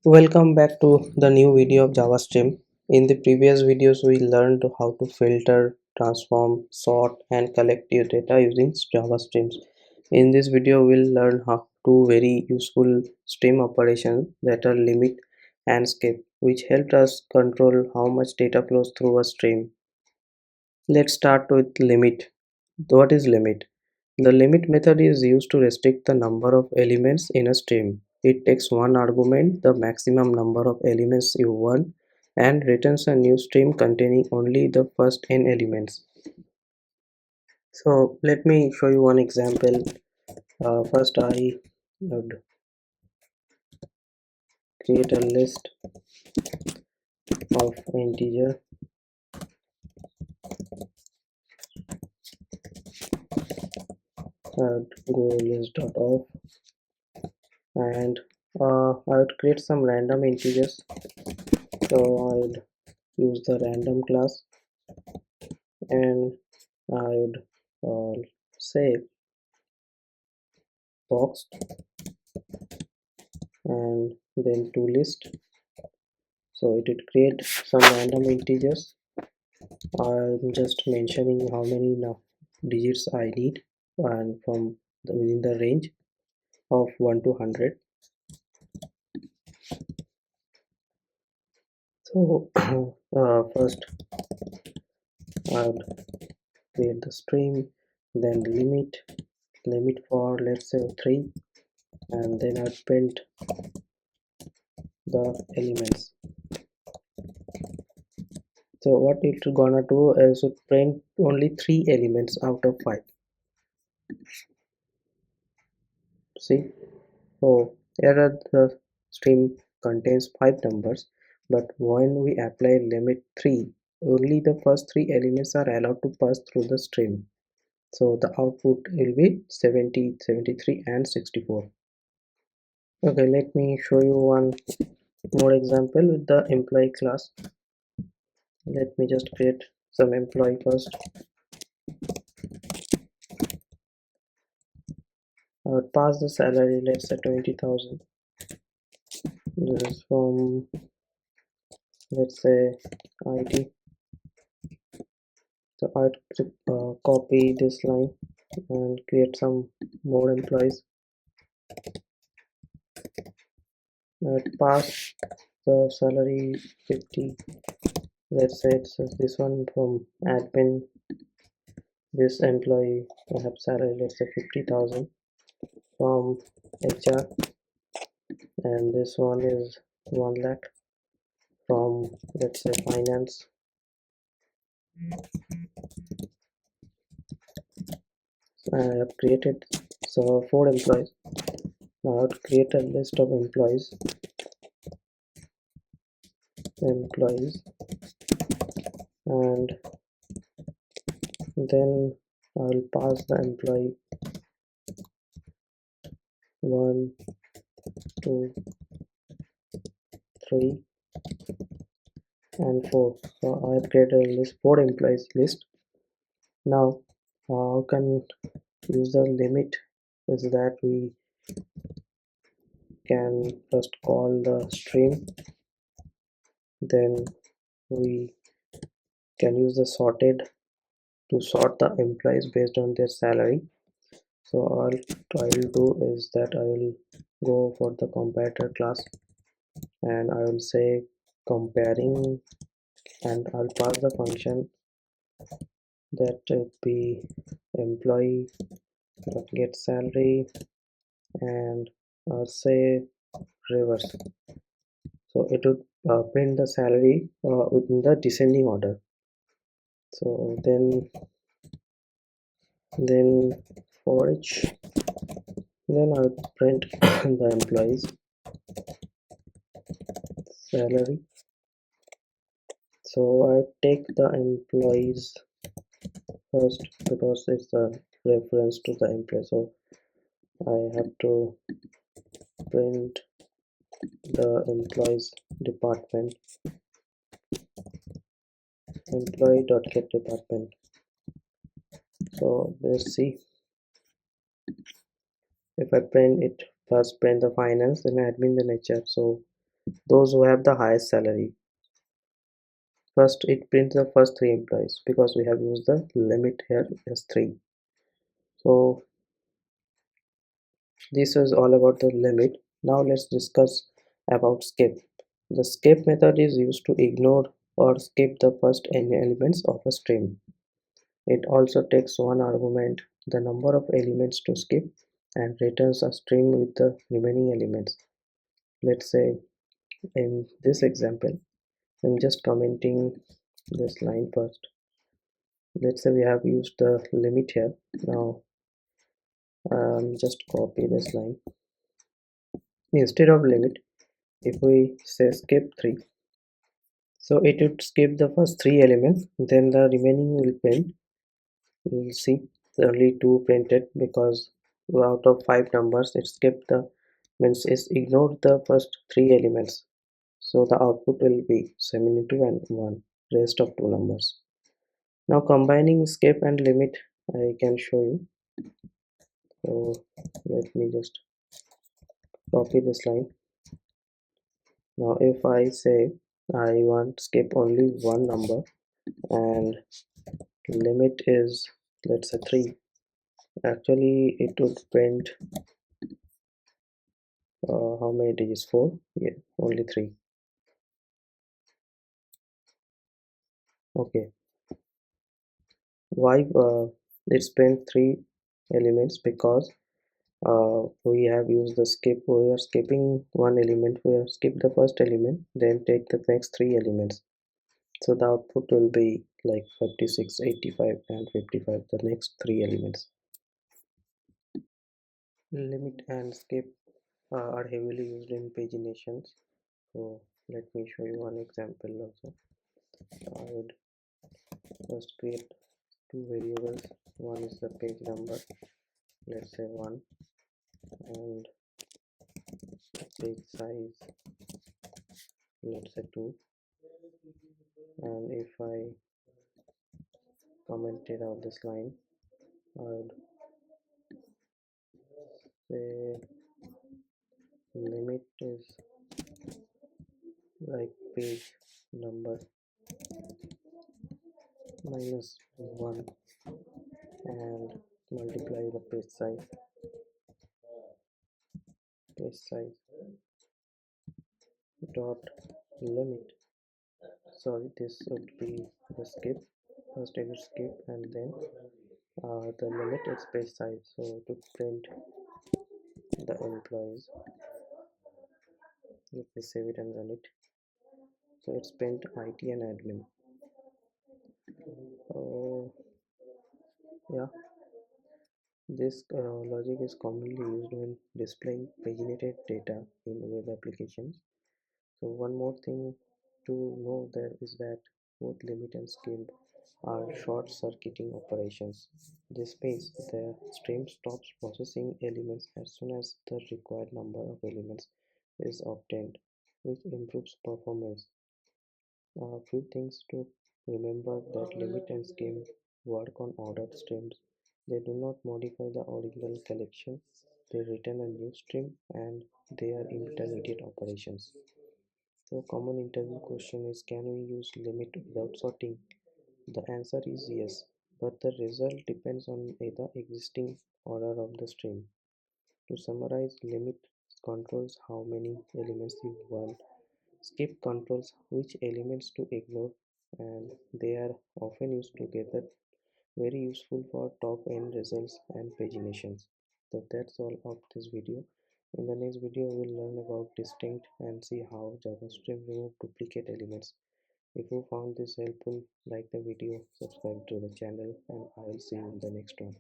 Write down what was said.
Welcome back to the new video of Java Stream. In the previous videos, we learned how to filter, transform, sort, and collect your data using Java streams. In this video, we'll learn how to very useful stream operations that are limit and skip, which help us control how much data flows through a stream. Let's start with limit. What is limit? The limit method is used to restrict the number of elements in a stream. It takes one argument, the maximum number of elements you want, and returns a new stream containing only the first n elements. So let me show you one example. First I would create a list of integer. I would go list.off and I would create some random integers. So I would use the random class and I would say box and then to list. So it would create some random integers. I'm just mentioning how many digits I need and from within the range of 1 to 100. So first I would create the stream, then limit for let's say 3, and then I'd print the elements. So what it's gonna do is to print only 3 elements out of 5. See, so here the stream contains 5 numbers, but when we apply limit 3, only the first 3 elements are allowed to pass through the stream. So the output will be 70, 73 and 64. Okay, let me show you one more example with the employee class. Let me just create some employee first. I would pass the salary, let's say 20,000. This is from, let's say, IT. So I'd copy this line and create some more employees. I'd pass the salary 50. Let's say it's this one from admin. This employee I have salary, let's say 50,000 from HR, and this one is 1 lakh from, let's say, finance. I have created 4 employees. Now I would create a list of employees, and then I will pass the employee 1, 2, 3 and 4. So I have created a list 4 employees list. Now how can use the limit is that we can first call the stream, then we can use the sorted to sort the employees based on their salary. So all I will do is that I will go for the comparator class and I will say comparing, and I'll pass the function that be employee get salary, and I'll say reverse. So it would print the salary within the descending order. So then for each, then I would print the employees salary. So I take the employees first because it's a reference to the employee. So I have to print the employees department, employee.getDepartment. So let's see, if I print it, first print the finance, then admin, then HR. So those who have the highest salary. First, it prints the first three employees because we have used the limit here as 3. So this is all about the limit. Now let's discuss about skip. The skip method is used to ignore or skip the first n elements of a string. It also takes one argument, the number of elements to skip, and returns a string with the remaining elements. Let's say in this example, I'm just commenting this line first. Let's say we have used the limit here. Now just copy this line. Instead of limit, if we say skip 3, so it would skip the first 3 elements, then the remaining will print. We'll see only 2 printed because out of 5 numbers it skipped the means it ignored the first 3 elements. So the output will be 72 and 1, rest of 2 numbers. Now combining skip and limit I can show you. So let me just copy this line. Now if I say I want skip only one number and limit is, let's say, 3, actually it would print how many digits? 4? Yeah, only 3. Okay, why it's print 3 elements? Because we have used the skip. We are skipping one element, we have skipped the first element, then take the next 3 elements, so the output will be like 56, 85 and 55, the next 3 elements. Limit and skip are heavily used in paginations. So let me show you one example also. I would first create 2 variables. One is the page number, let's say 1, and page size, let's say 2. And if I commented out this line, I would say limit is like page number minus 1 and multiply the page size dot limit. Sorry, this would be the skip. First I will skip and then the limit is page size, so to print the employees. Let me save it and run it. So it's print IT and admin. Oh yeah, this logic is commonly used when displaying paginated data in web applications. So one more thing to know there is that both limit and skip are short-circuiting operations. This means the stream stops processing elements as soon as the required number of elements is obtained, which improves performance. A few things to remember: that limit and skip work on ordered streams. They do not modify the original collection, they return a new stream, and they are intermediate operations. So common interview question is, can we use limit without sorting? The answer is yes, but the result depends on the existing order of the stream. To summarize, limit controls how many elements you want, skip controls which elements to ignore, and they are often used together. Very useful for top end results and paginations. So that's all of this video. In the next video, we'll learn about distinct and see how JavaScript remove duplicate elements. If you found this helpful, like the video, subscribe to the channel, and I'll see you in the next one.